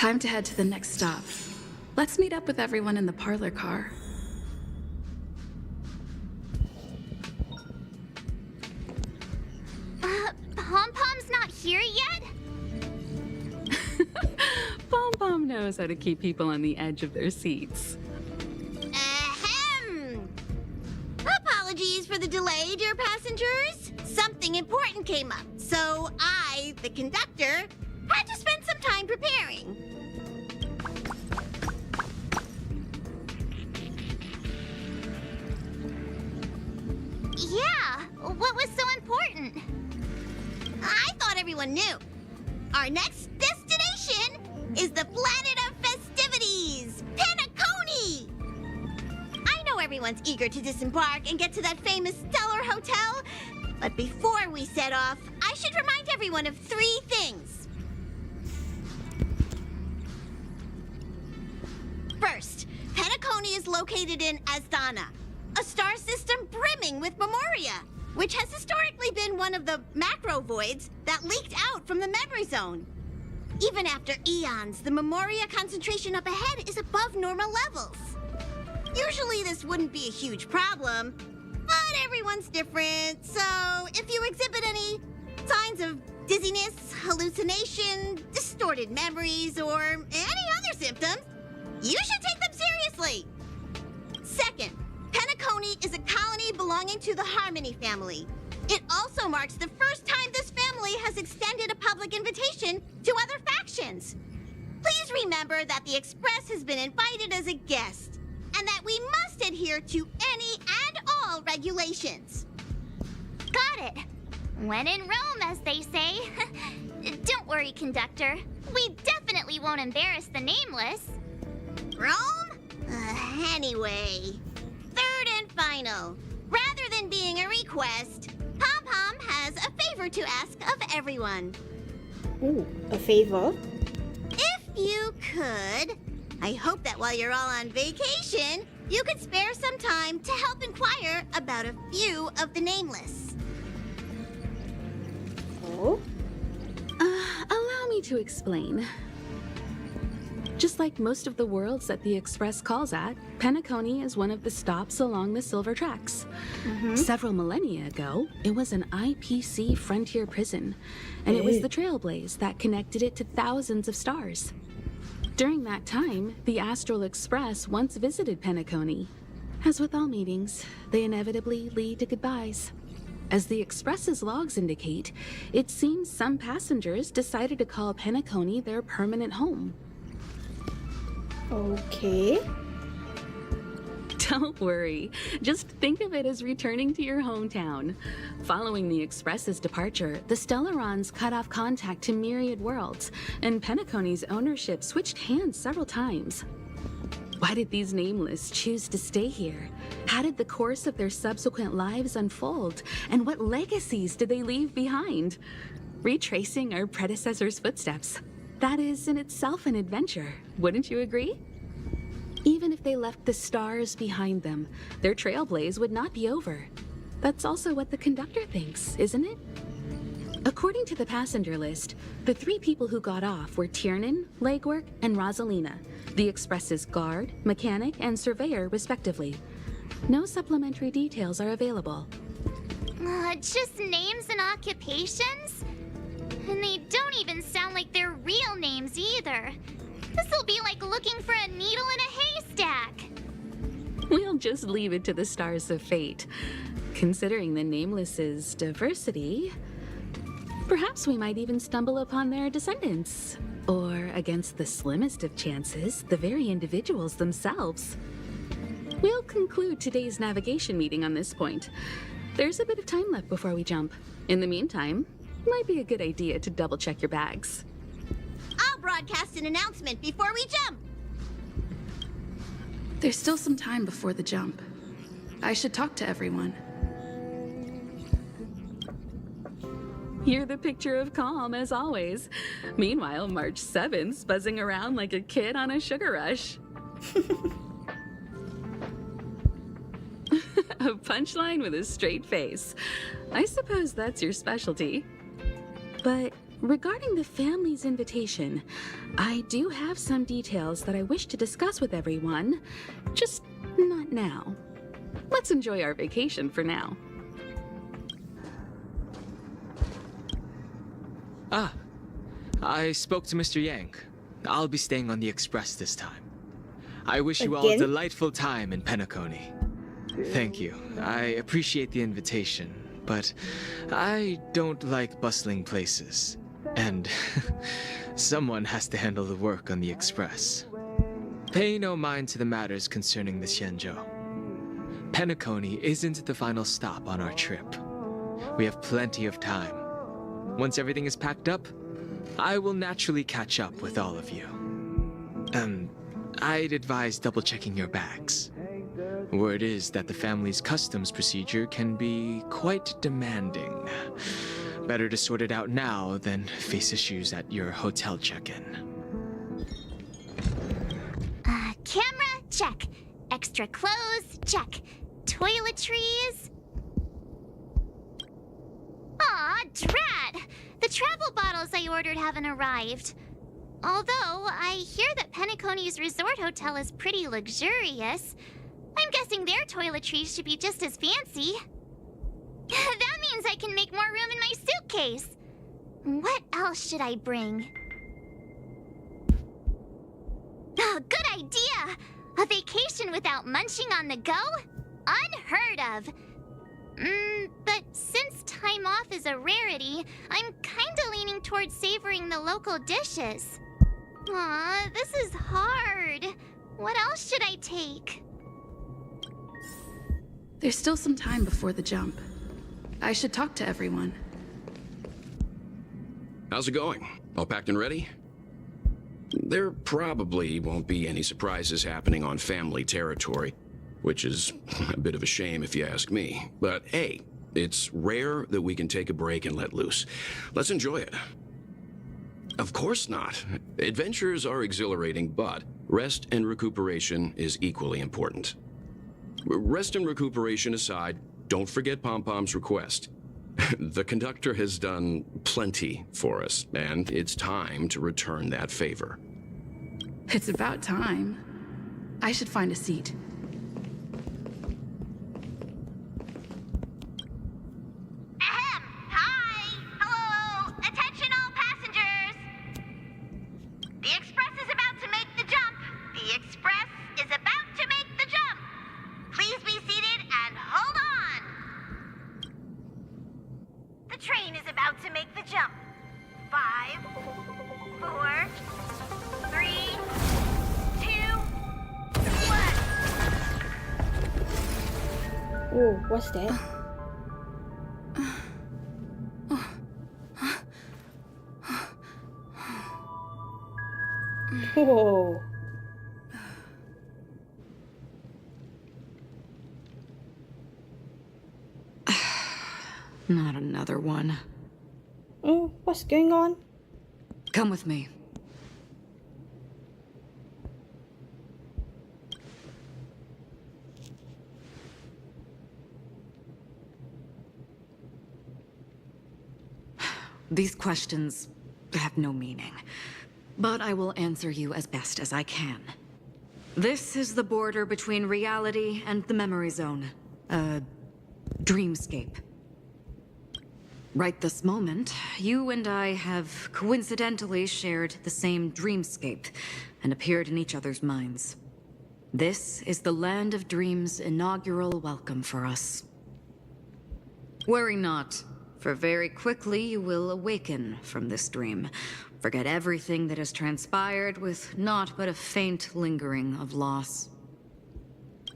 Time to head to the next stop. Let's meet up with everyone in the parlor car. Pom-Pom's not here yet? Pom-Pom knows how to keep people on the edge of their seats. Ahem! Apologies for the delay, dear passengers. Something important came up, so I, the conductor, had to spend some time preparing. Yeah, what was so important? I thought everyone knew. Our next destination is the planet of festivities, Penacony! I know everyone's eager to disembark and get to that famous Stellar Hotel, but before we set off, I should remind everyone of 3 things. First, Penacony is located in Asdana, a star system brimming with Memoria, which has historically been one of the macro voids that leaked out from the memory zone. Even after eons, the Memoria concentration up ahead is above normal levels. Usually this wouldn't be a huge problem, but everyone's different, so if you exhibit any signs of dizziness, hallucination, distorted memories, or any other symptoms, you should take them seriously. Second, Penacony is a colony belonging to the Harmony family. It also marks the first time this family has extended a public invitation to other factions. Please remember that the Express has been invited as a guest, and that we must adhere to any and all regulations. Got it. When in Rome, as they say. Don't worry, conductor. We definitely won't embarrass the nameless. Rome? Anyway, third and final. Rather than being a request, Pom-Pom has a favor to ask of everyone. Ooh, a favor? If you could, I hope that while you're all on vacation, you could spare some time to help inquire about a few of the nameless. Oh? Allow me to explain. Just like most of the worlds that the Express calls at, Penacony is one of the stops along the Silver Tracks. Several millennia ago, it was an IPC frontier prison, and it was the Trailblazer that connected it to thousands of stars. During that time, the Astral Express once visited Penacony. As with all meetings, they inevitably lead to goodbyes. As the Express's logs indicate, it seems some passengers decided to call Penacony their permanent home. Okay. Don't worry. Just think of it as returning to your hometown. Following the Express's departure, the Stellarons cut off contact to myriad worlds, and Penacony's ownership switched hands several times. Why did these nameless choose to stay here? How did the course of their subsequent lives unfold? And what legacies did they leave behind? Retracing our predecessors' footsteps. That is in itself an adventure, wouldn't you agree? Even if they left the stars behind them, their trailblaze would not be over. That's also what the conductor thinks, isn't it? According to the passenger list, the 3 people who got off were Tiernan, Legwork, and Rosalina, the Express's guard, mechanic, and surveyor, respectively. No supplementary details are available. Just names and occupations? And they don't even sound like their real names either. This'll be like looking for a needle in a haystack. We'll just leave it to the stars of fate. Considering the Nameless's diversity, perhaps we might even stumble upon their descendants. Or, against the slimmest of chances, the very individuals themselves. We'll conclude today's navigation meeting on this point. There's a bit of time left before we jump. In the meantime, might be a good idea to double-check your bags. I'll broadcast an announcement before we jump. There's still some time before the jump. I should talk to everyone. You're the picture of calm, as always. Meanwhile, March 7th's buzzing around like a kid on a sugar rush. A punchline with a straight face. I suppose that's your specialty. But regarding the family's invitation, I do have some details that I wish to discuss with everyone, just not now. Let's enjoy our vacation for now. Ah, I spoke to Mr. Yang. I'll be staying on the express this time. I wish you all a Again? delightful time in Penacony. Thank you. I appreciate the invitation, but I don't like bustling places. And someone has to handle the work on the express. Pay no mind to the matters concerning the Xianzhou. Penacony isn't the final stop on our trip. We have plenty of time. Once everything is packed up, I will naturally catch up with all of you. I'd advise double-checking your bags. Word is that the family's customs procedure can be quite demanding. Better to sort it out now than face issues at your hotel check-in. Camera, check. Extra clothes, check. Toiletries. Aw, drat! The travel bottles I ordered haven't arrived. Although, I hear that Penacony's resort hotel is pretty luxurious. I'm guessing their toiletries should be just as fancy. That means I can make more room in my suitcase. What else should I bring? Oh, good idea! A vacation without munching on the go? Unheard of. But since time off is a rarity, I'm kinda leaning towards savoring the local dishes. Aw, this is hard. What else should I take? There's still some time before the jump. I should talk to everyone. How's it going? All packed and ready? There probably won't be any surprises happening on family territory, which is a bit of a shame if you ask me. But hey, it's rare that we can take a break and let loose. Let's enjoy it. Of course not. Adventures are exhilarating, but rest and recuperation is equally important. Rest and recuperation aside, don't forget Pom-Pom's request. The conductor has done plenty for us, and it's time to return that favor. It's about time. I should find a seat. Ahem! Hi! Hello! Attention all passengers! The express is about to make the jump. The express is about to make the jump. Please be seated and hold on. The train is about to make the jump. 5, 4, 3, 2, 1. Oh, what's that? Whoa. Not another one. Oh, what's going on? Come with me. These questions have no meaning, but I will answer you as best as I can. This is the border between reality and the memory zone. A dreamscape. Right this moment, you and I have coincidentally shared the same dreamscape and appeared in each other's minds. This is the Land of Dreams' inaugural welcome for us. Worry not, for very quickly you will awaken from this dream. Forget everything that has transpired with naught but a faint lingering of loss.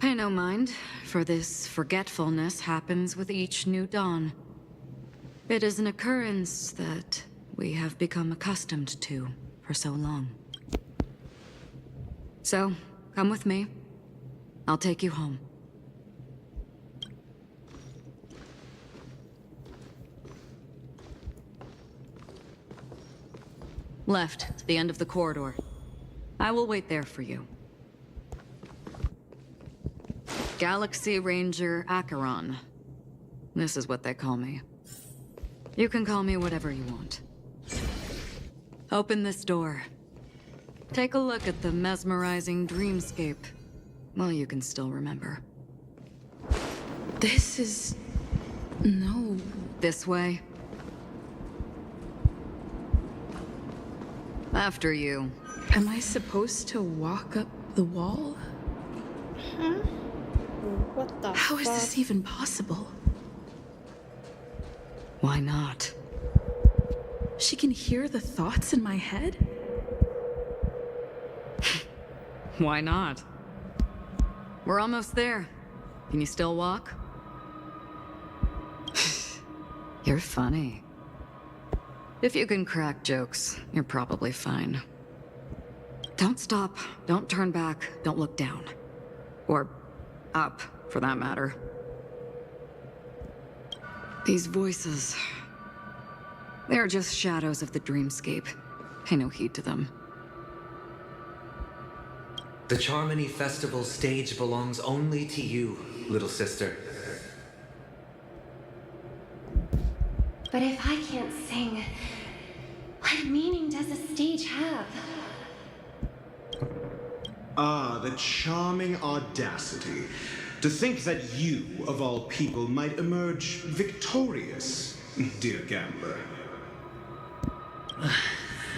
Pay no mind, for this forgetfulness happens with each new dawn. It is an occurrence that we have become accustomed to for so long. So, come with me. I'll take you home. Left, to the end of the corridor. I will wait there for you. Galaxy Ranger Acheron. This is what they call me. You can call me whatever you want. Open this door. Take a look at the mesmerizing dreamscape. Well, you can still remember. This is... no. This way. After you. Am I supposed to walk up the wall? What the How is fuck? this even possible? Why not? She can hear the thoughts in my head? Why not? We're almost there. Can you still walk? You're funny. If you can crack jokes, you're probably fine. Don't stop, don't turn back, don't look down. Or up, for that matter. These voices... they're just shadows of the dreamscape. Pay no heed to them. The Charmony Festival stage belongs only to you, little sister. But if I can't sing, what meaning does a stage have? Ah, the charming audacity. To think that you, of all people, might emerge victorious, dear gambler.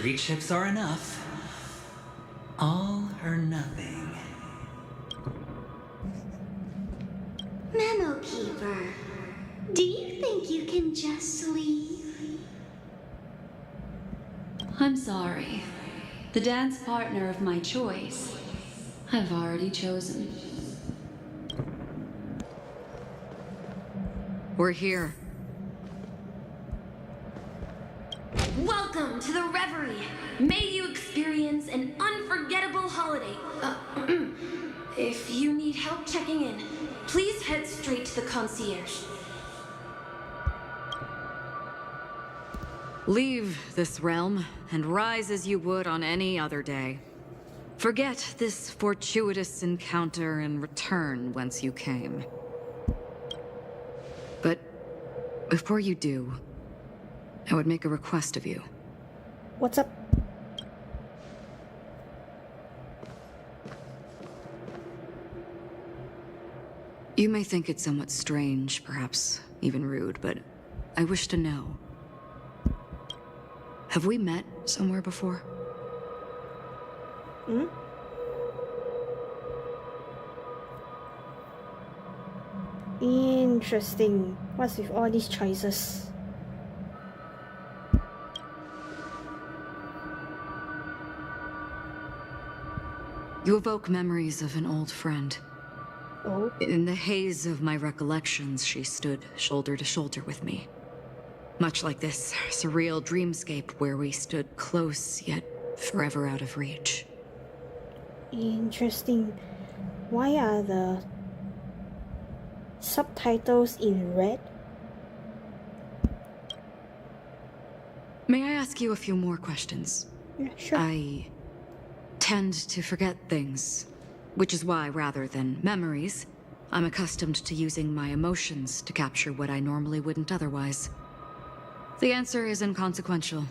3 chips are enough. All or nothing. Memo Keeper, do you think you can just leave? I'm sorry. The dance partner of my choice, I've already chosen. We're here. Welcome to the Reverie. May you experience an unforgettable holiday. If you need help checking in, please head straight to the concierge. Leave this realm and rise as you would on any other day. Forget this fortuitous encounter and return whence you came. But before you do, I would make a request of you. What's up? You may think it somewhat strange, perhaps even rude, but I wish to know. Have we met somewhere before? Interesting. What's with all these choices? You evoke memories of an old friend. Oh, In the haze of my recollections, she stood shoulder to shoulder with me. Much like this surreal dreamscape where we stood close, yet forever out of reach. interesting. Why are the subtitles in red? May I ask you a few more questions? Yeah, sure. I tend to forget things, which is why, rather than memories, I'm accustomed to using my emotions to capture what I normally wouldn't otherwise. The answer is inconsequential.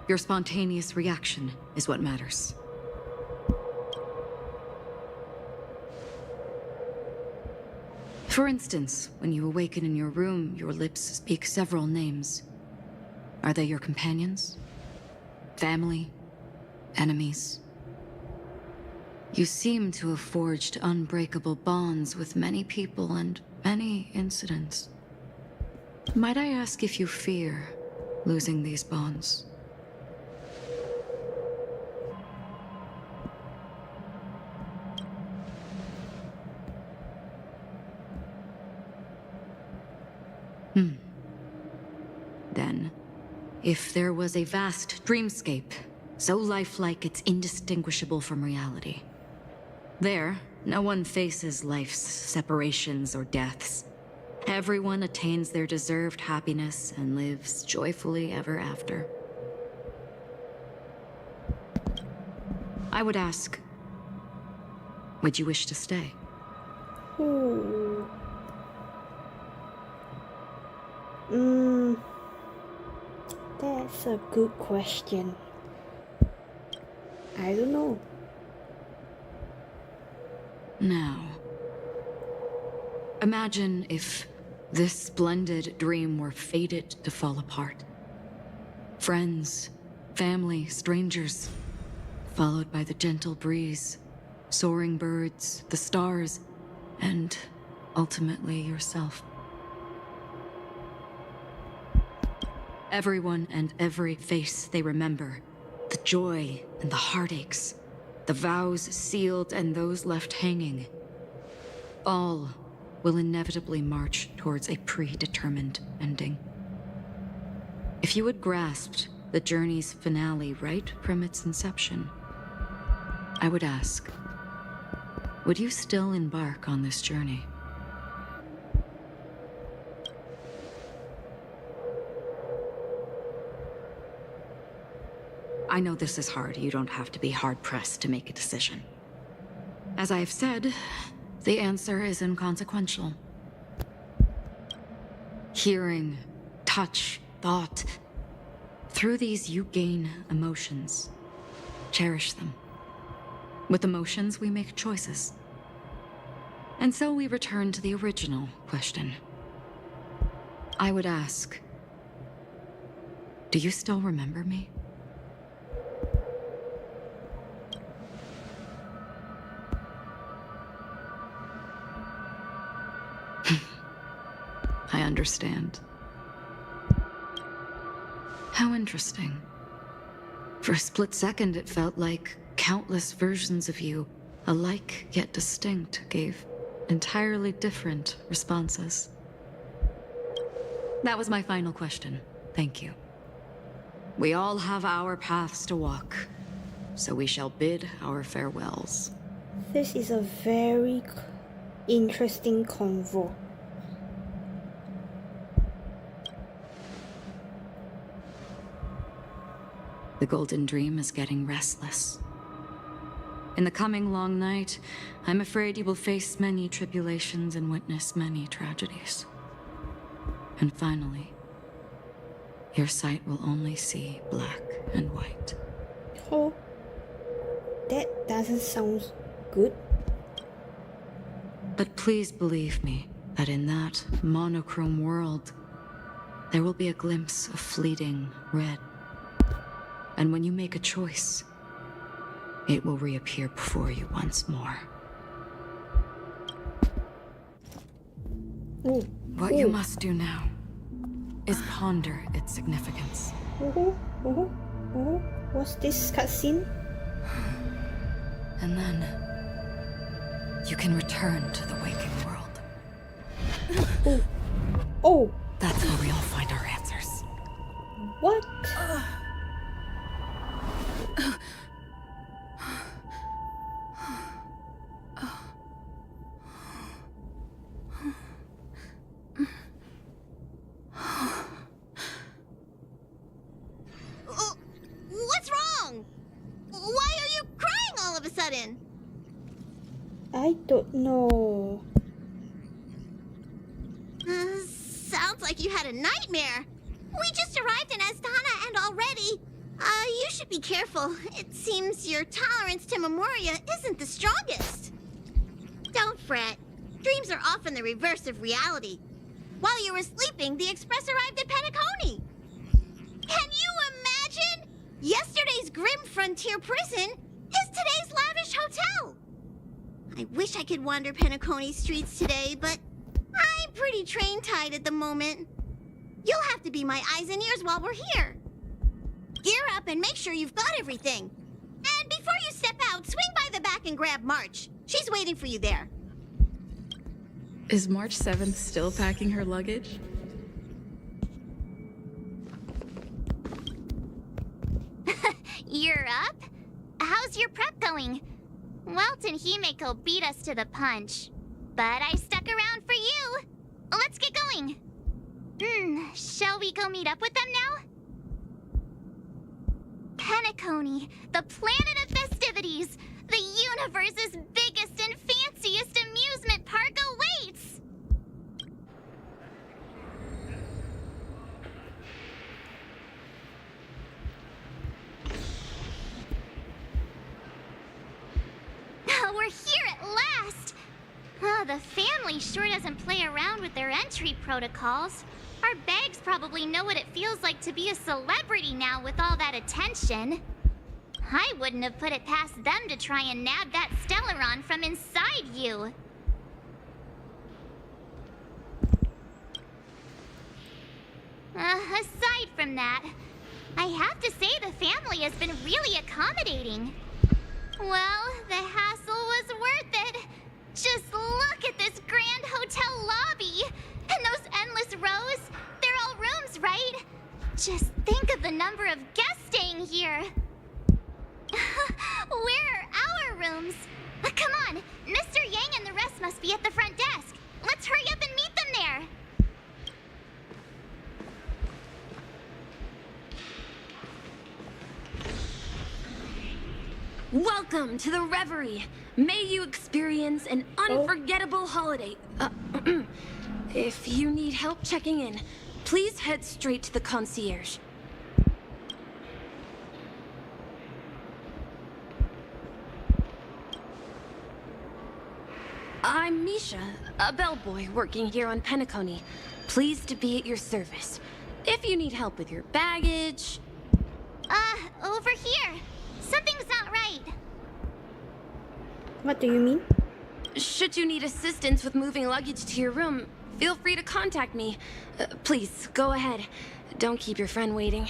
Your spontaneous reaction is what matters. For instance, when you awaken in your room, your lips speak several names. Are they your companions? Family? Enemies? You seem to have forged unbreakable bonds with many people and many incidents. Might I ask if you fear losing these bonds? Then, if there was a vast dreamscape, so lifelike it's indistinguishable from reality, there, no one faces life's separations or deaths. Everyone attains their deserved happiness and lives joyfully ever after. I would ask, would you wish to stay? Ooh. That's a good question. I don't know. Now, imagine if this splendid dream were fated to fall apart. Friends, family, strangers, followed by the gentle breeze, soaring birds, the stars, and ultimately yourself. Everyone and every face they remember, the joy and the heartaches, the vows sealed and those left hanging, all will inevitably march towards a predetermined ending. If you had grasped the journey's finale right from its inception, I would ask, would you still embark on this journey? I know this is hard. You don't have to be hard-pressed to make a decision. As I have said, the answer is inconsequential. Hearing, touch, thought. Through these you gain emotions. Cherish them. With emotions, we make choices. And so we return to the original question. I would ask, do you still remember me? I understand. How interesting. For a split second, it felt like countless versions of you, alike yet distinct, gave entirely different responses. That was my final question. Thank you. We all have our paths to walk, so we shall bid our farewells. This is a very interesting convo. The Golden Dream is getting restless. In the coming long night, I'm afraid you will face many tribulations and witness many tragedies. And finally, your sight will only see black and white. Oh, that doesn't sound good. But please believe me that in that monochrome world, there will be a glimpse of fleeting red. And when you make a choice, it will reappear before you once more. Ooh. What you must do now is ponder its significance. What's this cutscene? And then you can return to the waking world. Oh! That's where we all find our answers. What? What's wrong? Why are you crying all of a sudden? I don't know. Sounds like you had a nightmare. We just arrived in Astana and already... you should be careful. It seems your tolerance to Memoria isn't the strongest. Don't fret. Dreams are often the reverse of reality. While you were sleeping, the express arrived at Penacony. Can you imagine? Yesterday's grim frontier prison is today's lavish hotel. I wish I could wander Penacony streets today, but I'm pretty train-tied at the moment. You'll have to be my eyes and ears while we're here. Gear up and make sure you've got everything. And before you step out, swing by the back and grab March. She's waiting for you there. Is March 7th still packing her luggage? You're up? How's your prep going? Welt and Himeko beat us to the punch. But I stuck around for you. Let's get going. Shall we go meet up with them now? Penacony, the planet of festivities. The universe's biggest and fanciest amusement park awaits. the family sure doesn't play around with their entry protocols. Our bags probably know what it feels like to be a celebrity now with all that attention. I wouldn't have put it past them to try and nab that Stellaron from inside you. Aside from that, I have to say the family has been really accommodating. Well, the hassle was worth it. Just look at this grand hotel lobby. And those endless rows. They're all rooms, right? Just think of the number of guests staying here. Where are our rooms? Come on, Mr. Yang and the rest must be at the front desk. Let's hurry up and meet them there. Welcome to the Reverie. May you experience an unforgettable holiday. If you need help checking in, please head straight to the concierge. I'm Misha, a bellboy working here on Penacony. Pleased to be at your service. If you need help with your baggage... Over here. Something's not right. What do you mean? Should you need assistance with moving luggage to your room, feel free to contact me. Please, go ahead. Don't keep your friend waiting.